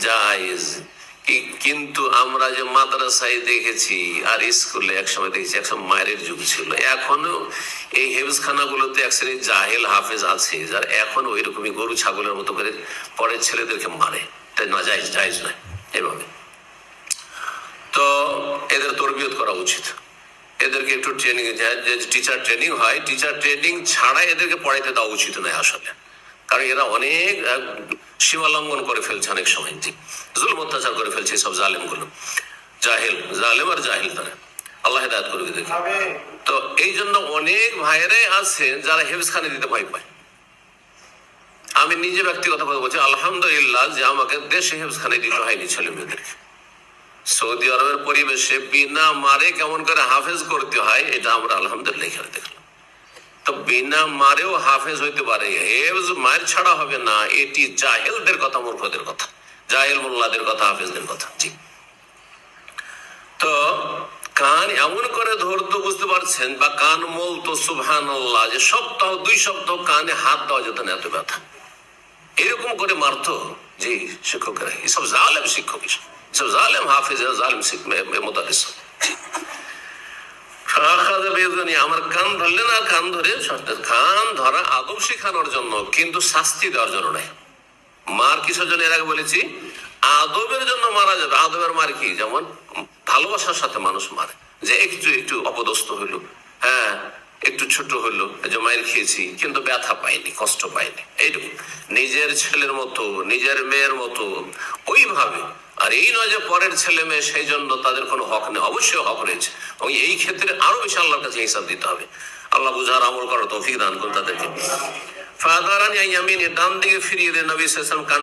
জায়েজ। কিন্তু আমরা যে মাদ্রাসায় দেখেছি আর স্কুলে একসময় দেখেছি, একসময় মায়ের যুগ ছিল, এখনো এই হেফজখানা গুলোতে এক শ্রেণীর জাহেল হাফেজ আছে যারা এখন ওই রকমই গরু ছাগলের মতো করে পরের ছেলেদেরকে মারে। তাই না, জায়েজ জায়েজ নয় এভাবে। তো এদের তরবিয়ত করা উচিত, এদেরকে একটু ট্রেনিং, যে টিচার ট্রেনিং হয়, টিচার ট্রেনিং ছাড়া এদেরকে পড়াইতে দেওয়া উচিত নয় আসলে। কারণ এরা অনেক সীমা লঙ্ঘন করে ফেলছে, অনেক সময় জুলম অত্যাচার করে ফেলছে সব জালেম গুলো, জালেম আর জাহিল তারা। আল্লাহ হেদায়েত করবে দেখি। তো এই জন্য অনেক ভাইয়েরাই আছে যারা হেফজখানে দিতে ভয় পায়। আমি নিজে ব্যক্তিগত কথা বলছি, আলহামদুলিল্লাহ যে আমাকে দেশে হেফজখানে দিতে হয়নি ছেলে মেয়েদেরকে। সৌদি আরবের পরিবেশে বিনা মারে কেমন করে হাফেজ করতে হয় এটা আমরা আলহামদুলিল্লাহ এখানে দেখলাম। তো বিনা মারেও হাফেজ হইতে পারে, হেফজ মায়ের ছাড়া হবে না, এটি জাহেলদের কথা, মূর্খদের কথা, জাহেল মোল্লাদের কথা, হাফেজদের কথা। জি। তো কান এমন করে ধরতো, বুঝতে পারছেন, বা কান মলতো সুবহানাল্লাহ, যে সপ্তাহ 2 সপ্তাহ কানে হাত দেওয়া যেত না, এত ব্যথা। এরকম করে মারতো জি শিক্ষকেরা, এসব জালেম শিক্ষক, এসব জালেম হাফেজ, জালেম মোতারিস। আমার কান ধরলেন, আর কান ধরে, কান ধরা আদব শেখানোর জন্য, কিন্তু শাস্তি দেওয়ার জন্য নয়। মার কিসের জন্য এর আগে বলেছি, আদবের জন্য মারা যাবে। আদবের মার কি, যেমন ভালোবাসার সাথে মানুষ মারে, যে একটু একটু অপদস্থ হইলো, হ্যাঁ একটু ছোট হইলো, যে মায়ের খেয়েছি কিন্তু ব্যথা পাইনি, কষ্ট পাইনি, এইটুকু। নিজের ছেলের মতো, নিজের মেয়ের মতো ওইভাবে। আর এই নয় যে পরের ছেলে মেয়ে, সেই জন্য তাদের কোনো হক নেই, অবশ্যই হক রয়েছে, এবং এই ক্ষেত্রে আরো বেশি আল্লাহর কাছে হিসাব দিতে হবে। আল্লাহ বুঝার আমল করার তৌফিক দান করুন তাদেরকে। ফাদারানি আইয়ামিন, ডান দিকে ফিরিয়ে দেন নবী সাল্লাল্লাহু আলাইহি ওয়াসাল্লাম।